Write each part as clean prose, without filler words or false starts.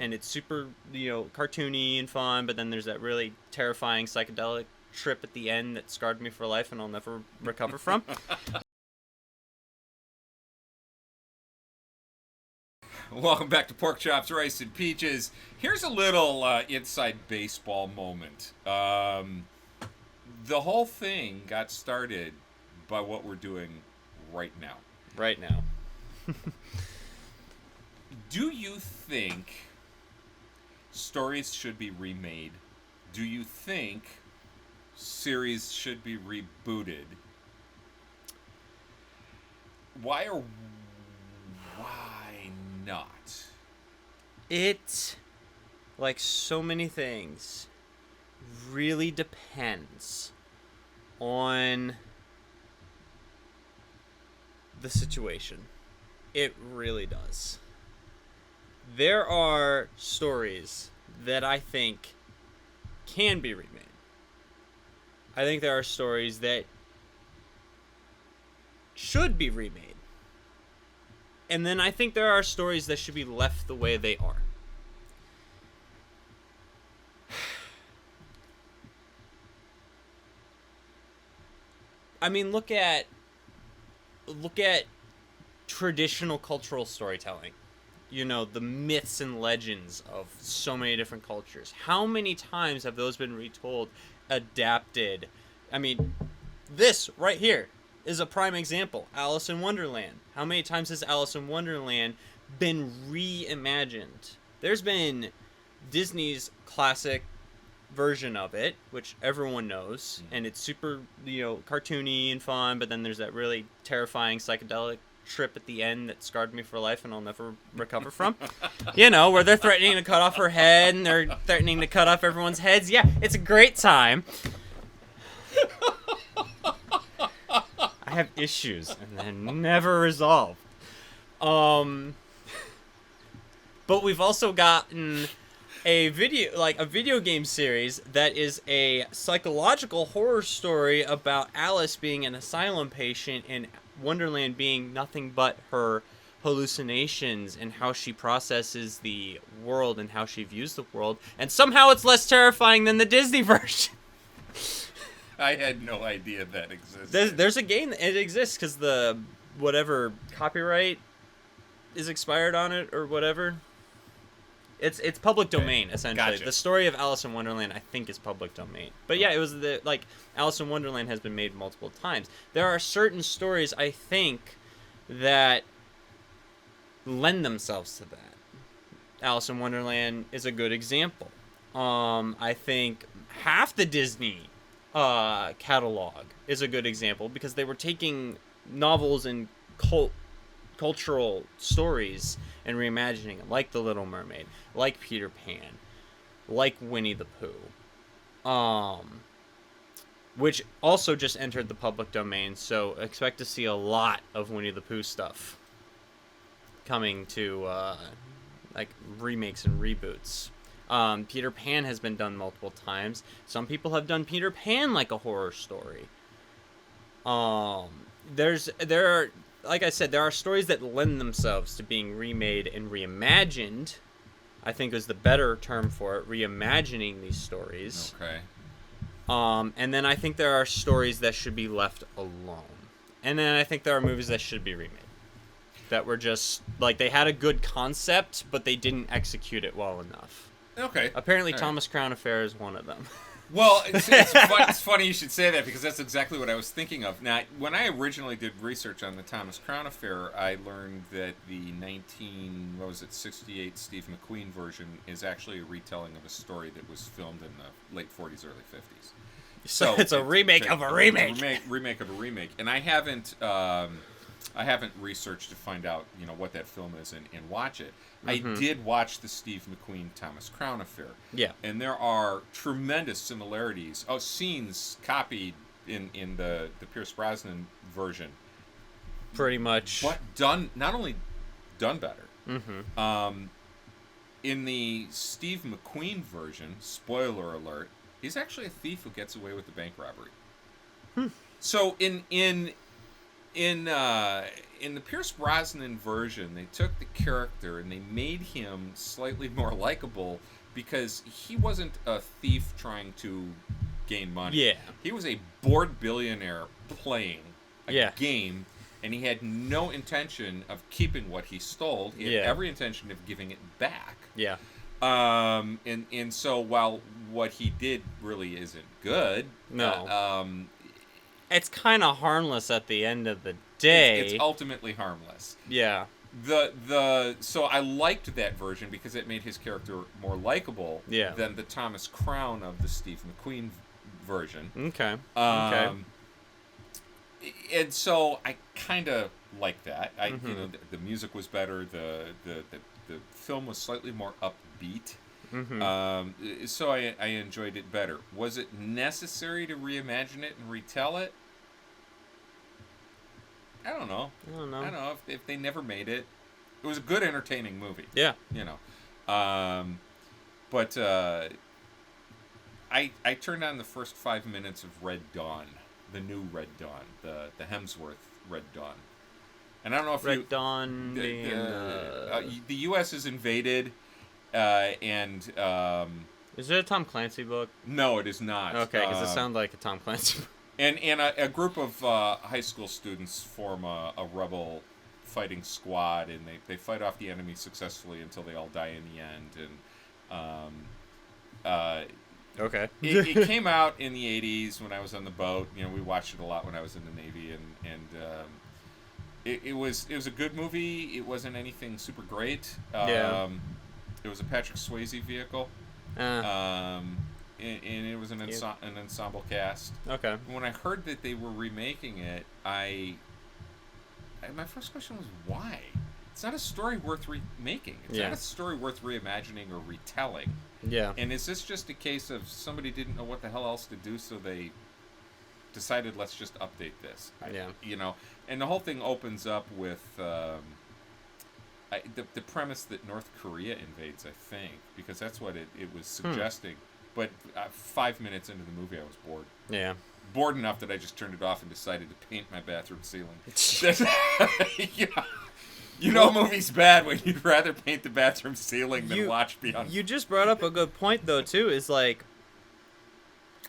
and it's super, cartoony and fun, but then there's that really terrifying psychedelic trip at the end that scarred me for life and I'll never recover from. Welcome back to Pork Chops, Rice, and Peaches. Here's a little inside baseball moment. The whole thing got started by what we're doing right now. Right now. Do you think stories should be remade? Do you think series should be rebooted? Why or why not? It, like so many things, really depends on the situation. It really does. There are stories that I think can be remade. I think there are stories that should be remade. And then I think there are stories that should be left the way they are. I mean, look at traditional cultural storytelling. The myths and legends of so many different cultures. How many times have those been retold, adapted? I mean, this right here is a prime example. Alice in Wonderland. How many times has Alice in Wonderland been reimagined? There's been Disney's classic version of it, which everyone knows, and it's super, cartoony and fun, but then there's that really terrifying psychedelic trip at the end that scarred me for life and I'll never recover from. Where they're threatening to cut off her head and they're threatening to cut off everyone's heads. Yeah, it's a great time. I have issues and they're never resolved. But we've also gotten a video game series that is a psychological horror story about Alice being an asylum patient and Wonderland being nothing but her hallucinations and how she processes the world and how she views the world, and somehow it's less terrifying than the Disney version. I had no idea that existed. There's a game that it exists because the whatever copyright is expired on it or whatever. It's public domain, essentially. Gotcha. The story of Alice in Wonderland, I think, is public domain. But yeah, it was Alice in Wonderland has been made multiple times. There are certain stories, I think, that lend themselves to that. Alice in Wonderland is a good example. I think half the Disney catalog is a good example because they were taking novels and cultural stories and reimagining them, like The Little Mermaid, like Peter Pan, like Winnie the Pooh, which also just entered the public domain, so expect to see a lot of Winnie the Pooh stuff coming to remakes and reboots. Peter Pan has been done multiple times. Some people have done Peter Pan like a horror story. Like I said, there are stories that lend themselves to being remade and reimagined. I think is the better term for it, reimagining these stories. Okay. And then I think there are stories that should be left alone. And then I think there are movies that should be remade. That were just, they had a good concept, but they didn't execute it well enough. Okay. Apparently All Thomas Crown Affair is one of them. Well, it's funny you should say that because that's exactly what I was thinking of. Now, when I originally did research on the Thomas Crown Affair, I learned that the 68 Steve McQueen version is actually a retelling of a story that was filmed in the late 40s, early 50s. So it's a remake of a remake. Remake of a remake. And I haven't researched to find out, what that film is and watch it. Mm-hmm. I did watch the Steve McQueen Thomas Crown Affair. Yeah. And there are tremendous similarities. Scenes copied in the Pierce Brosnan version. Pretty much. But not only done better. Mm-hmm. In the Steve McQueen version, spoiler alert, he's actually a thief who gets away with the bank robbery. So in In the Pierce Brosnan version, they took the character and they made him slightly more likable because he wasn't a thief trying to gain money. Yeah. He was a bored billionaire playing a Yeah. game, and he had no intention of keeping what he stole. He had every intention of giving it back. Yeah. And so while what he did really isn't good, No. It's kind of harmless at the end of the day. it's ultimately harmless. Yeah. So I liked that version because it made his character more likable than the Thomas Crown of the Steve McQueen version. Okay. And so I kind of like that. You know, the music was better. The film was slightly more upbeat. So I enjoyed it better. Was it necessary to reimagine it and retell it? I don't know. I don't know if they never made it. It was a good, entertaining movie. Yeah. You know, but I turned on the first 5 minutes of Red Dawn, the new Red Dawn, the Hemsworth Red Dawn, and I don't know if Red Dawn being the U.S. is invaded, and is it a Tom Clancy book? No, it is not. Okay, because it sounds like a Tom Clancy book. And a group of high school students form a rebel fighting squad, and they fight off the enemy successfully until they all die in the end. And okay, it came out in the 80s when I was on the boat. You know, we watched it a lot when I was in the Navy, and it was a good movie. It wasn't anything super great. It was a Patrick Swayze vehicle. And it was an ensemble cast. Okay. When I heard that they were remaking it, my first question was why? It's not a story worth remaking. It's not a story worth reimagining or retelling. Yeah. And is this just a case of somebody didn't know what the hell else to do, so they decided let's just update this? You know, and the whole thing opens up with the premise that North Korea invades, I think, because that's what it was suggesting. But 5 minutes into the movie, I was bored. Yeah. Bored enough that I just turned it off and decided to paint my bathroom ceiling. You know, a movie's bad when you'd rather paint the bathroom ceiling than watch Beyond. You just brought up a good point, though, too, is like,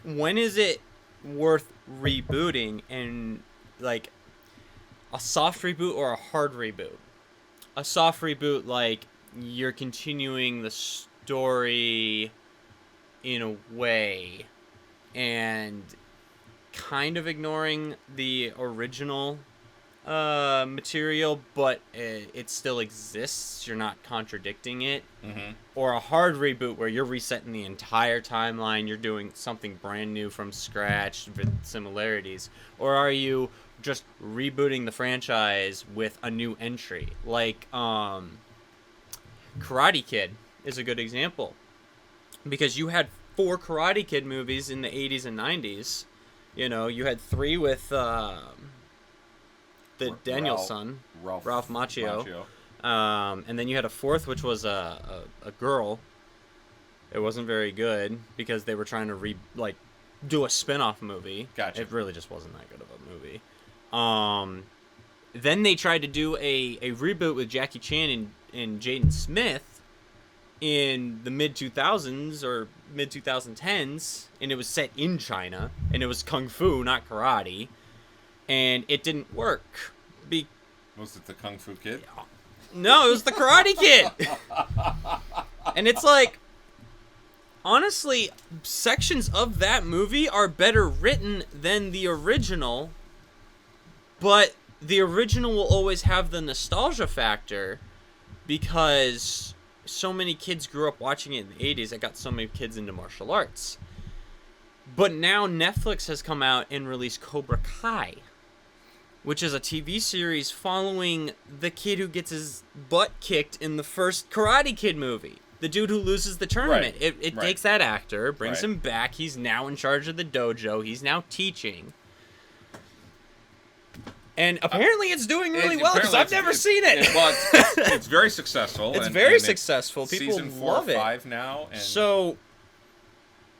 when is it worth rebooting, and, like, a soft reboot or a hard reboot? A soft reboot, like, you're continuing the story in a way and kind of ignoring the original material, but it still exists. You're not contradicting it. Or a hard reboot where you're resetting the entire timeline. You're doing something brand new from scratch with similarities. Or are you just rebooting the franchise with a new entry? Like Karate Kid is a good example. Because you had 4 Karate Kid movies in the 80s and 90s. You know, you had 3 with the Daniel's son, Ralph Macchio. And then you had a 4th, which was a girl. It wasn't very good because they were trying to do a spin-off movie. Gotcha. It really just wasn't that good of a movie. Then they tried to do a reboot with Jackie Chan and Jaden Smith in the mid-2000s or mid-2010s, and it was set in China, and it was kung fu, not karate, and it didn't work. Was it the Kung Fu Kid? No, it was the Karate Kid! And it's like, honestly, sections of that movie are better written than the original, but the original will always have the nostalgia factor because so many kids grew up watching it in the 80s. It got so many kids into martial arts. But now Netflix has come out and released Cobra Kai, which is a TV series following the kid who gets his butt kicked in the first Karate Kid movie. The dude who loses the tournament. Right. It takes that actor, brings him back. He's now in charge of the dojo. He's now teaching. And apparently it's doing really well because I've never seen it. It's very successful. It's very successful. People season 4 love or it. 5 now. And So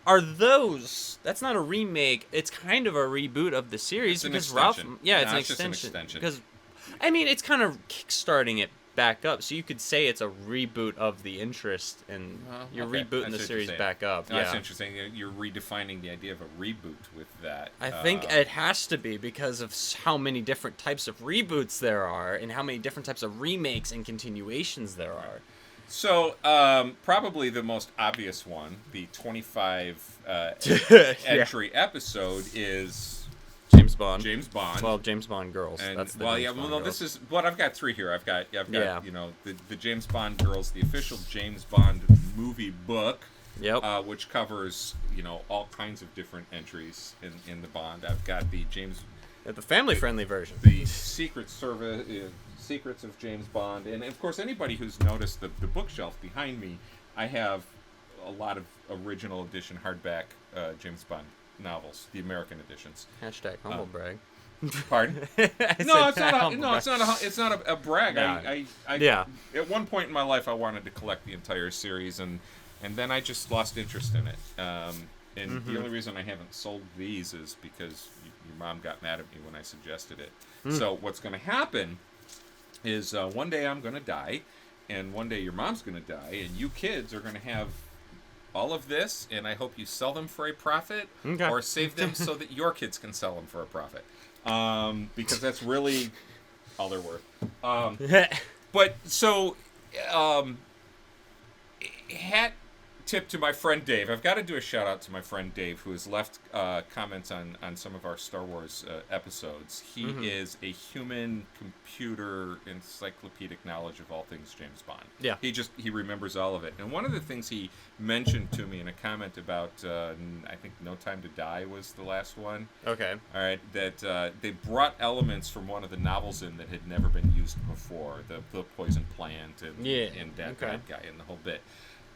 that's not a remake. It's kind of a reboot of the series It's an because extension. Ralph. Yeah, it's No, an it's just an extension. extension. Because, I mean, it's kind of kickstarting it back up. So you could say it's a reboot of the interest, and you're Okay. rebooting That's the what series you're saying. back up. No, Yeah, that's interesting. You're redefining the idea of a reboot with that. I think it has to be because of how many different types of reboots there are, and how many different types of remakes and continuations there are. So, probably the most obvious one, the 25 entry episode, is James Bond. James Bond. Well, James Bond girls. And, That's the well, James yeah. Bond Well, girls. this is. But I've got three here. I've got Yeah. you know, the James Bond girls, the official James Bond movie book, Yep. which covers, you know, all kinds of different entries in the Bond. I've got the The family-friendly version. the Secret Service, Secrets of James Bond, and of course anybody who's noticed the bookshelf behind me, I have a lot of original edition hardback James Bond novels, the American editions. Hashtag humble brag. Pardon? I No, said it's not a brag. Nah. I Yeah. At one point in my life, I wanted to collect the entire series, and then I just lost interest in it. And the only reason I haven't sold these is because your mom got mad at me when I suggested it. So what's going to happen is one day I'm going to die, and one day your mom's going to die, and you kids are going to have all of this, and I hope you sell them for a profit, Okay. or save them so that your kids can sell them for a profit, because that's really all they're worth. But so, hat tip to my friend Dave. I've got to do a shout out to my friend Dave, who has left comments on some of our Star Wars episodes. He is a human computer encyclopedic knowledge of all things James Bond. Yeah. He remembers all of it. And one of the things he mentioned to me in a comment about, I think No Time to Die was the last one. Okay. All right, that they brought elements from one of the novels in that had never been used before, the poison plant and that bad guy and the whole bit.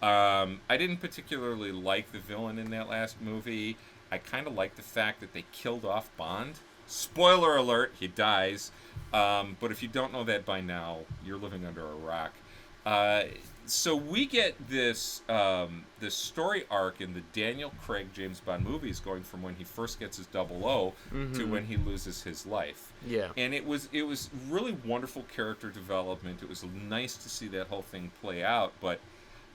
I didn't particularly like the villain in that last movie. I kind of like the fact that they killed off Bond. Spoiler alert, he dies. But if you don't know that by now, you're living under a rock. So we get this this story arc in the Daniel Craig James Bond movies, going from when he first gets his 00 to when he loses his life. Yeah. And it was really wonderful character development. It was nice to see that whole thing play out. But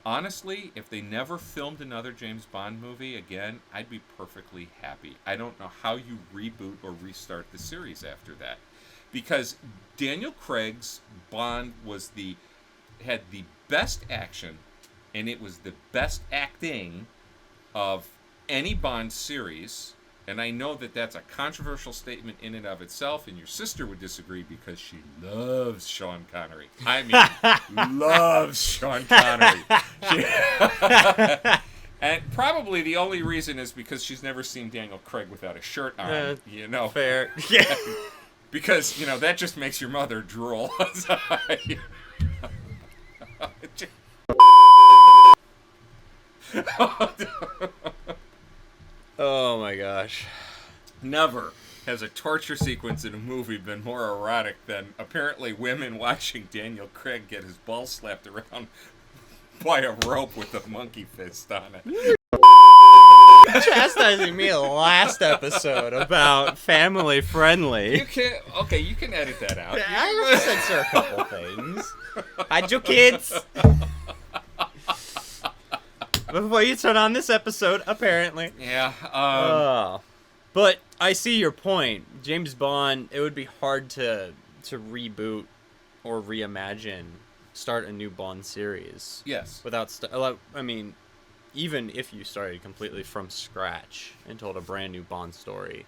honestly, if they never filmed another James Bond movie again, I'd be perfectly happy. I don't know how you reboot or restart the series after that, because Daniel Craig's Bond had the best action, and it was the best acting of any Bond series. And I know that that's a controversial statement in and of itself, and your sister would disagree because she loves Sean Connery. I mean, loves Sean Connery. And probably the only reason is because she's never seen Daniel Craig without a shirt on, you know. Fair. Yeah. Because, you know, that just makes your mother drool. Oh my gosh. Never has a torture sequence in a movie been more erotic than apparently women watching Daniel Craig get his balls slapped around by a rope with a monkey fist on it. Chastising me last episode about family friendly. You can edit that out. I will censor a couple things. Hide your kids. Before you turn on this episode, apparently. Yeah. But I see your point. James Bond, it would be hard to reboot or reimagine, start a new Bond series. Yes. Without, I mean, even if you started completely from scratch and told a brand new Bond story.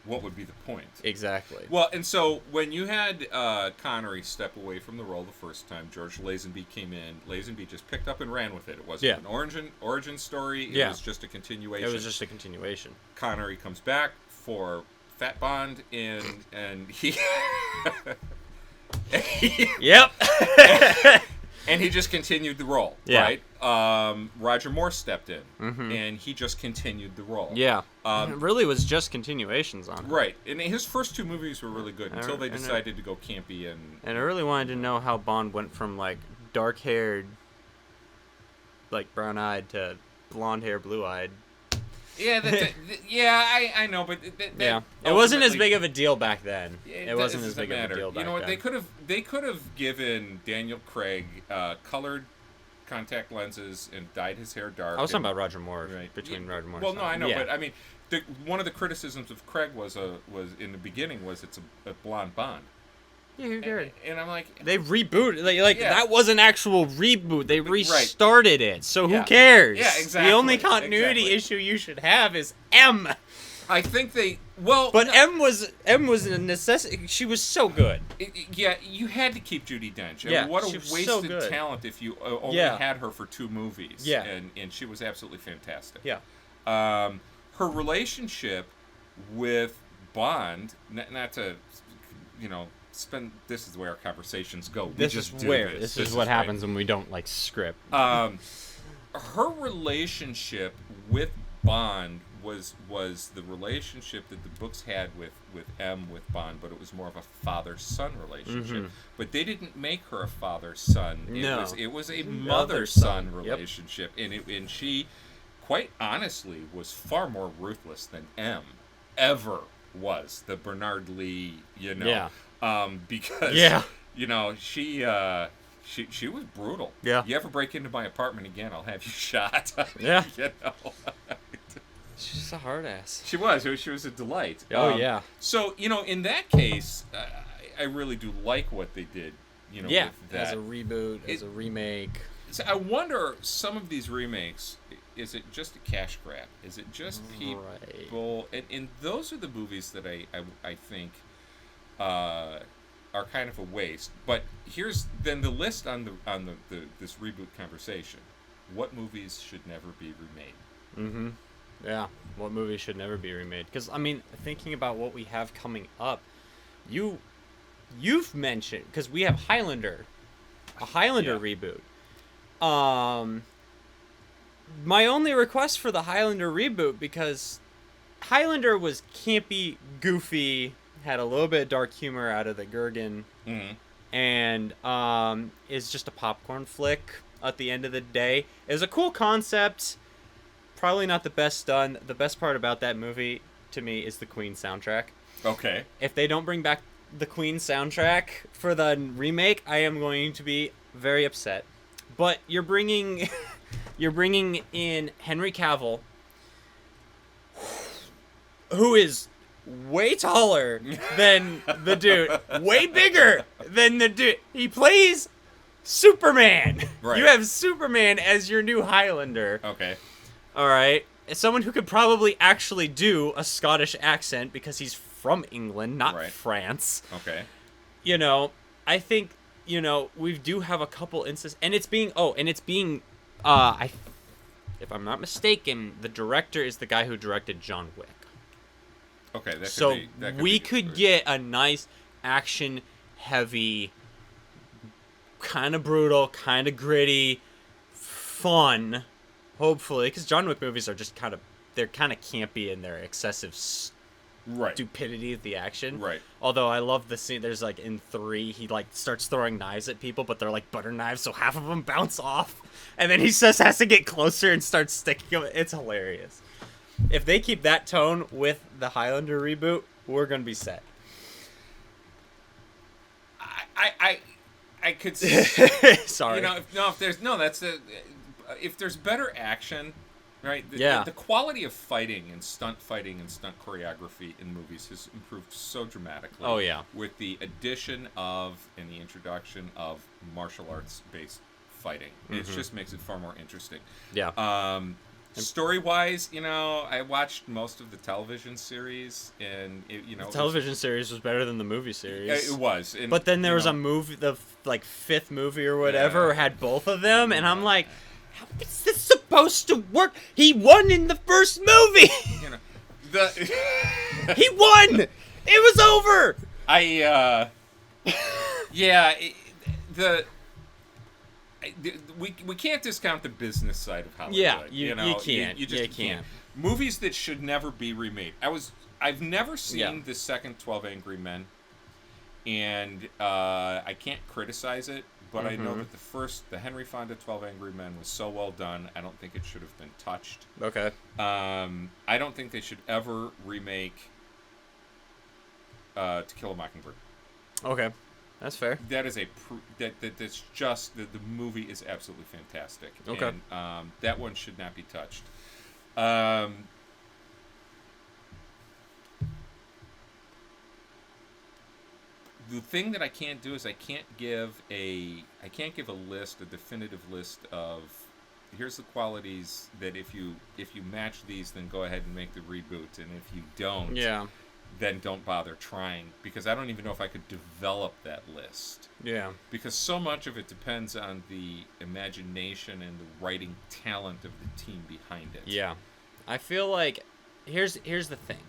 What would be the point? Exactly. Well, and so when you had Connery step away from the role the first time, George Lazenby came in. Lazenby just picked up and ran with it. It wasn't an origin story. It was just a continuation. It was just a continuation. Connery comes back for Fat Bond, and he... Yep. And he just continued the role, right? Roger Moore stepped in, and he just continued the role. Yeah. It really was just continuations on it. Right. And his first two movies were really good until they decided to go campy. And I really wanted to know how Bond went from, like, dark-haired, like, brown-eyed to blonde-hair, blue-eyed. I know, but it wasn't as big of a deal back then. It wasn't as big of a deal back then. You know what? They could have given Daniel Craig colored contact lenses and dyed his hair dark. I was talking about Roger Moore, right? Between Roger Moore. Well, no, I know, but I mean, one of the criticisms of Craig was in the beginning was it's a blonde Bond. Yeah, who cared? And I'm like, they rebooted. That was an actual reboot. They restarted it. So who cares? Yeah, exactly. The only continuity issue you should have is M. I think M was a necessity. She was so good. You had to keep Judi Dench. I mean, what a wasted talent if you only had her for 2 movies. Yeah. And she was absolutely fantastic. Yeah. Her relationship with Bond, not to, this is where our conversations go. This is what happens when we don't script. Her relationship with Bond was the relationship that the books had with M with Bond, but it was more of a father-son relationship. Mm-hmm. But they didn't make her a father-son. It was a mother-son relationship, and she, quite honestly, was far more ruthless than M ever was. The Bernard Lee, because she was brutal. Yeah. You ever break into my apartment again, I'll have you shot. Yeah. She's a hard ass. She was. She was a delight. Oh, yeah. So, in that case, I really do like what they did, with that. As a reboot, as a remake. So I wonder, some of these remakes, is it just a cash grab? Is it just people? Right. And those are the movies that I think are kind of a waste. But here's then the list on this reboot conversation. What movies should never be remade? Mm-hmm. Yeah, what movies should never be remade? Because, thinking about what we have coming up, you've mentioned, because we have Highlander, a Highlander reboot. My only request for the Highlander reboot, because Highlander was campy, goofy, had a little bit of dark humor out of the Gurgan, and is just a popcorn flick at the end of the day. It was a cool concept. Probably not the best done. The best part about that movie, to me, is the Queen soundtrack. Okay. If they don't bring back the Queen soundtrack for the remake, I am going to be very upset. But you're bringing in Henry Cavill, who is way taller than the dude, way bigger than the dude. He plays Superman. Right. You have Superman as your new Highlander. Okay. All right. It's someone who could probably actually do a Scottish accent because he's from England, not France. Okay. I think, we do have a couple instances, and it's being, if I'm not mistaken, the director is the guy who directed John Wick. Okay. We could get a nice action-heavy, kind of brutal, kind of gritty, fun. Hopefully, because John Wick movies are just they're kind of campy in their excessive stupidity of the action. Right. Although I love the scene. There's in 3, he starts throwing knives at people, but they're butter knives, so half of them bounce off, and then he just has to get closer and start sticking them. It's hilarious. If they keep that tone with the Highlander reboot, we're gonna be set. I could. Sorry. If there's better action, right? The quality of fighting and stunt choreography in movies has improved so dramatically. Oh, yeah. With the addition of and the introduction of martial arts based fighting, it just makes it far more interesting. Yeah. Story-wise, I watched most of the television series, and the television series was better than the movie series. It was, but then there was a movie, the 5th movie or whatever, had both of them, and I'm like, how is this supposed to work? He won in the first movie. He won. It was over. We can't discount the business side of Hollywood. Yeah, you can't. You just can't. Movies that should never be remade. I've never seen the second 12 Angry Men, and I can't criticize it, but I know that the Henry Fonda 12 Angry Men was so well done, I don't think it should have been touched. Okay. I don't think they should ever remake To Kill a Mockingbird. Okay. That's fair. That is that's just the movie is absolutely fantastic. Okay. And that one should not be touched. The thing that I can't do is I can't give a list, a definitive list of here's the qualities that if you match these, then go ahead and make the reboot, and if you don't, then don't bother trying, because I don't even know if I could develop that list. Yeah. Because so much of it depends on the imagination and the writing talent of the team behind it. Yeah. I feel like here's the thing.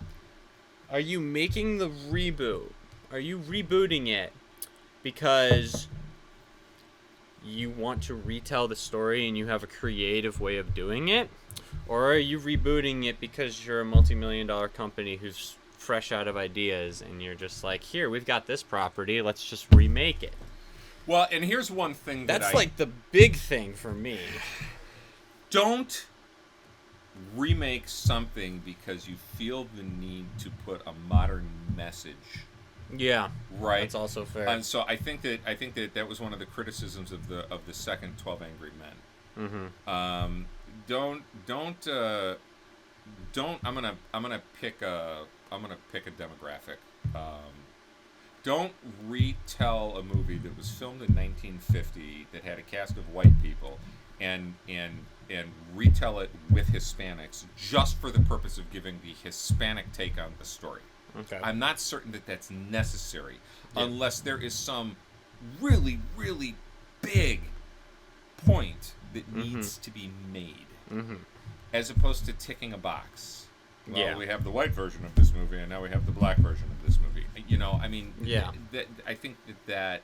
Are you making the reboot? Are you rebooting it because you want to retell the story and you have a creative way of doing it? Or are you rebooting it because you're a multi-million-dollar company who's fresh out of ideas and you're just like, here, we've got this property, let's just remake it? Well, and here's one thing that's like the big thing for me. Don't remake something because you feel the need to put a modern message. Yeah, right. That's also fair. And so I think that was one of the criticisms of the second 12 Angry Men. Mm-hmm. I'm gonna pick a demographic. Don't retell a movie that was filmed in 1950 that had a cast of white people, and retell it with Hispanics just for the purpose of giving the Hispanic take on the story. Okay. I'm not certain that that's necessary unless there is some really, really big point that needs to be made, as opposed to ticking a box. Well, we have the white version of this movie, and now we have the black version of this movie. I mean, I think that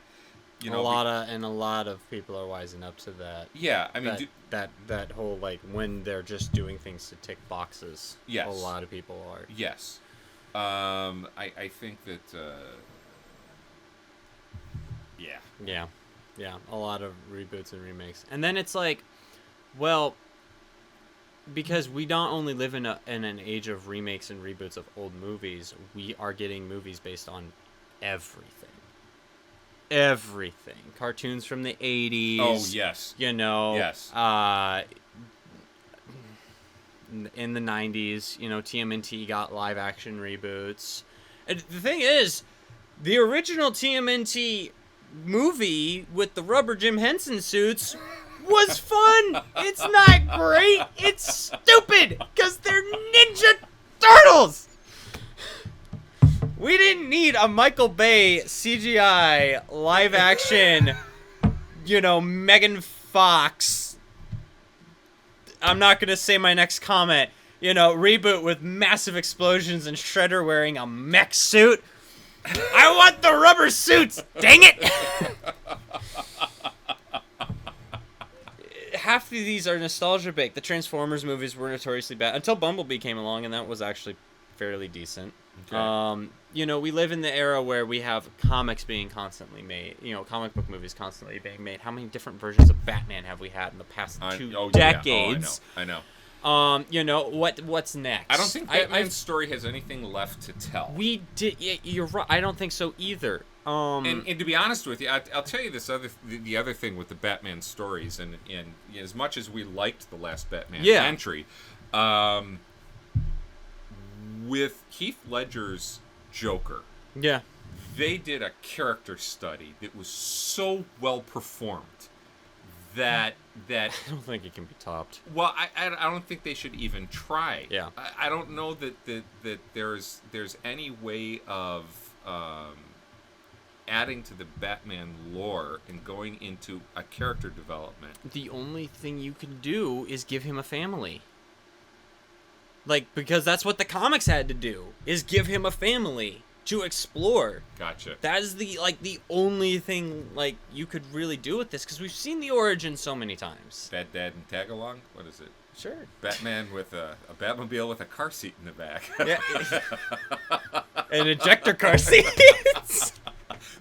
a lot of people are wising up to that. Yeah, I mean, that whole, like, when they're just doing things to tick boxes. Yes, a lot of people are. Yes. I think that, Yeah, a lot of reboots and remakes. And then it's like, well, because we don't only live in an age of remakes and reboots of old movies, we are getting movies based on everything. Everything. Cartoons from the 80s. Oh, yes. Yes. In the 90s, TMNT got live action reboots. And the thing is, the original TMNT movie with the rubber Jim Henson suits was fun. It's not great. It's stupid because they're Ninja Turtles. We didn't need a Michael Bay CGI live action, Megan Fox. I'm not going to say my next comment. Reboot with massive explosions and Shredder wearing a mech suit. I want the rubber suits. Dang it. Half of these are nostalgia baked. The Transformers movies were notoriously bad until Bumblebee came along, and that was actually fairly decent. Okay. We live in the era where we have comics being constantly made, comic book movies constantly being made. How many different versions of Batman have we had in the past 2 decades? Yeah. I know. What's next? I don't think Batman's story has anything left to tell. You're right. I don't think so either. And to be honest with you, I'll tell you the other thing with the Batman stories, and as much as we liked the last Batman entry, with Heath Ledger's Joker, they did a character study that was so well performed that I don't think it can be topped. Well, I don't think they should even try. Yeah, I don't know that there's any way of adding to the Batman lore and going into a character development. The only thing you can do is give him a family. Because that's what the comics had to do, is give him a family to explore. Gotcha. That is the only thing, you could really do with this, because we've seen the origin so many times. Bad Dad and Tag Along? What is it? Sure. Batman with a Batmobile with a car seat in the back. Yeah. An ejector car seat.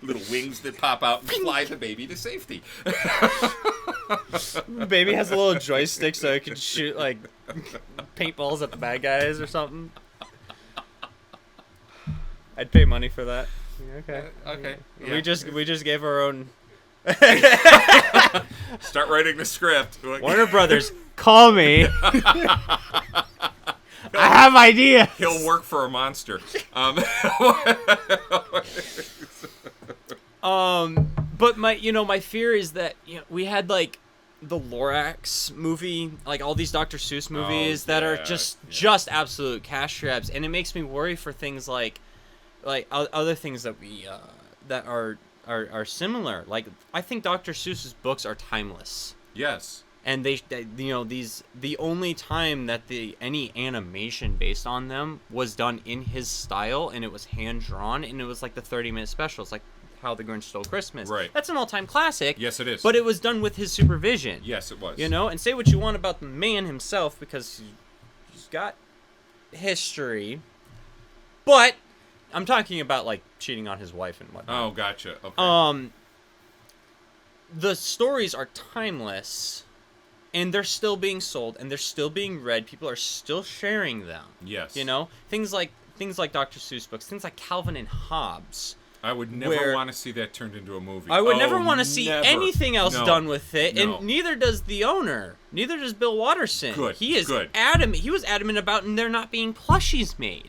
Little wings that pop out and fly the baby to safety. The baby has a little joystick so it can shoot like paintballs at the bad guys or something. I'd pay money for that. Okay. Okay. We just gave our own. Start writing the script. Warner Brothers, call me. I have ideas. He'll work for a monster. But my fear is that we had like the Lorax movie, like all these Dr. Seuss movies that are just absolute cash grabs, and it makes me worry for things like other things that we that are similar. Like I think Dr. Seuss's books are timeless. Yes. And the only time that any animation based on them was done in his style, and it was hand drawn, and it was like the 30-minute specials, like How the Grinch Stole Christmas. Right. That's an all-time classic. Yes, it is. But it was done with his supervision. Yes, it was. And say what you want about the man himself, because he's got history, but I'm talking about like cheating on his wife and whatnot. Oh, gotcha. Okay. The stories are timeless. And they're still being sold, and they're still being read. People are still sharing them. Yes. Things like Dr. Seuss books, things like Calvin and Hobbes. I would never want to see that turned into a movie. I would never want to see anything else done with it, and neither does the owner. Neither does Bill Watterson. Good. He is adamant. He was adamant about there not being plushies made.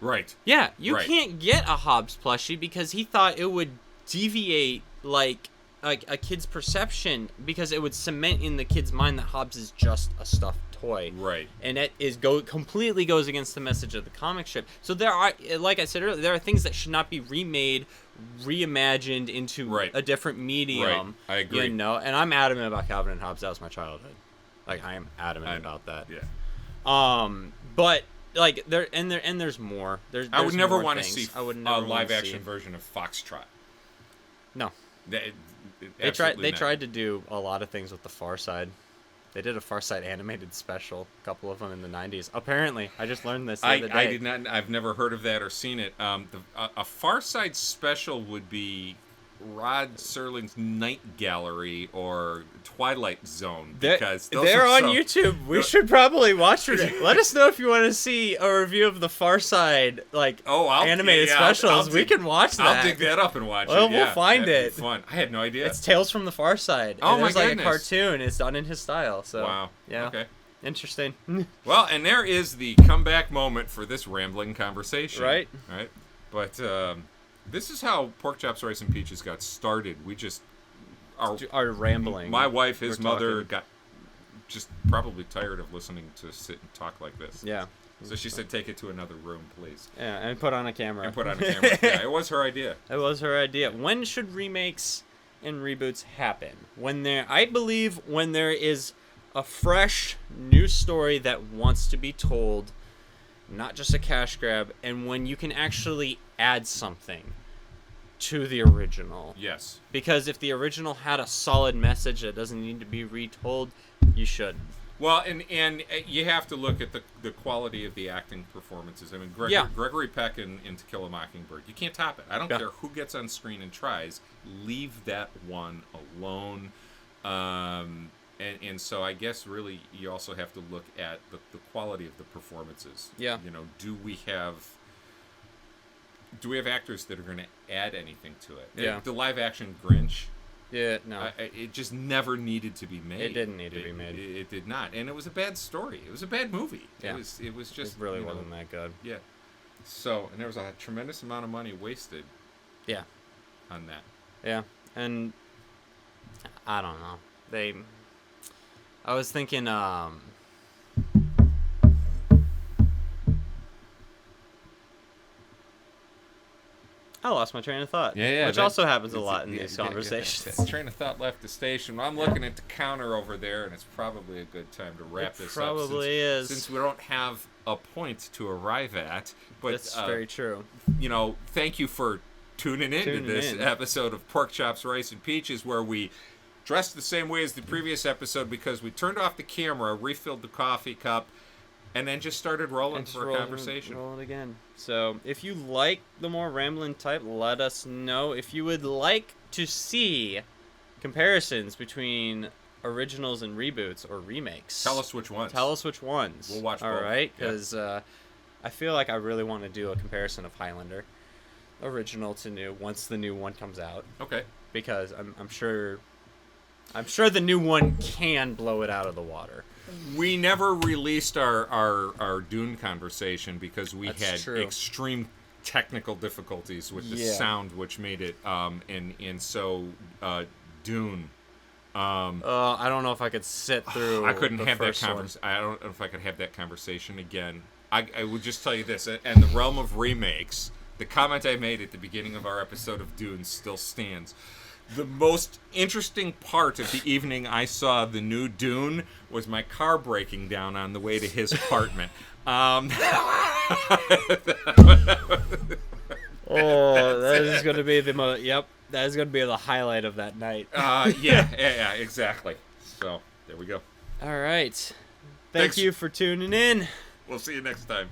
Right. Yeah, you can't get a Hobbes plushie because he thought it would deviate like a kid's perception, because it would cement in the kid's mind that Hobbes is just a stuffed toy. Right. And it completely goes against the message of the comic strip. So there are, like I said earlier, there are things that should not be remade, reimagined into a different medium. Right. I agree. And I'm adamant about Calvin and Hobbes. That was my childhood. Like I am adamant about that. Yeah. But like there's more. I would never want to see a live action version of Foxtrot. No. They tried to do a lot of things with the Far Side. They did a Far Side animated special, a couple of them in the 90s. Apparently, I just learned this the other day. I did not. I've never heard of that or seen it. A Far Side special would be Rod Serling's Night Gallery or Twilight Zone, because they're on YouTube. We should probably watch it. Let us know if you want to see a review of the Far Side animated specials. We can watch that. I'll dig that up and watch it. Well, we'll find it. Fun. I had no idea. It's Tales from the Far Side. Oh my goodness! It's like a cartoon. It's done in his style. So wow. Yeah. Okay. Interesting. Well, and there is the comeback moment for this rambling conversation. Right. But this is how Pork Chops, Rice, and Peaches got started. We just are rambling. My wife, his mother, got just probably tired of listening to sit and talk like this. Yeah. So she said, "Take it to another room, please." Yeah, and put on a camera. Yeah, it was her idea. It was her idea. When should remakes and reboots happen? I believe when there is a fresh, new story that wants to be told, not just a cash grab, and when you can actually add something to the original. Yes. Because if the original had a solid message that doesn't need to be retold, you should. Well, and you have to look at the quality of the acting performances. I mean, Gregory Peck in To Kill a Mockingbird, you can't top it. I don't care who gets on screen and tries. Leave that one alone. And so I guess really you also have to look at the quality of the performances. Yeah. Do we have actors that are going to add anything to it? Yeah. The live action Grinch. Yeah, no. It just never needed to be made. It didn't need to be made. It did not, and it was a bad story. It was a bad movie. Yeah. It was just. It really wasn't that good. Yeah. So, and there was a tremendous amount of money wasted. Yeah. On that. Yeah, and I don't know. I was thinking. I lost my train of thought. Yeah. Which also happens a lot in these conversations. Yeah. Train of thought left the station. I'm looking at the counter over there, and it's probably a good time to wrap this up. Probably is. Since we don't have a point to arrive at. But that's very true. Thank you for tuning in to this episode of Pork Chops, Rice, and Peaches, where we dressed the same way as the previous episode because we turned off the camera, refilled the coffee cup, And then just started rolling And just for a conversation. roll it again. So if you like the more rambling type, let us know. If you would like to see comparisons between originals and reboots or remakes, Tell us which ones. We'll watch All both. right, because I feel like I really want to do a comparison of Highlander, original to new, once the new one comes out. Okay. Because I'm sure the new one can blow it out of the water. We never released our Dune conversation because we That's had true. extreme technical difficulties with the Yeah. sound, which made it and so Dune. I don't know if I could sit through. I couldn't the have that first one. conversation. I don't know if I could have that conversation again. I would just tell you this: in the realm of remakes, the comment I made at the beginning of our episode of Dune still stands. The most interesting part of the evening I saw the new Dune was my car breaking down on the way to his apartment. Oh, that is going to be the that is going to be the highlight of that night. Yeah, exactly. So there we go. All right. Thanks. Thank you for tuning in. We'll see you next time.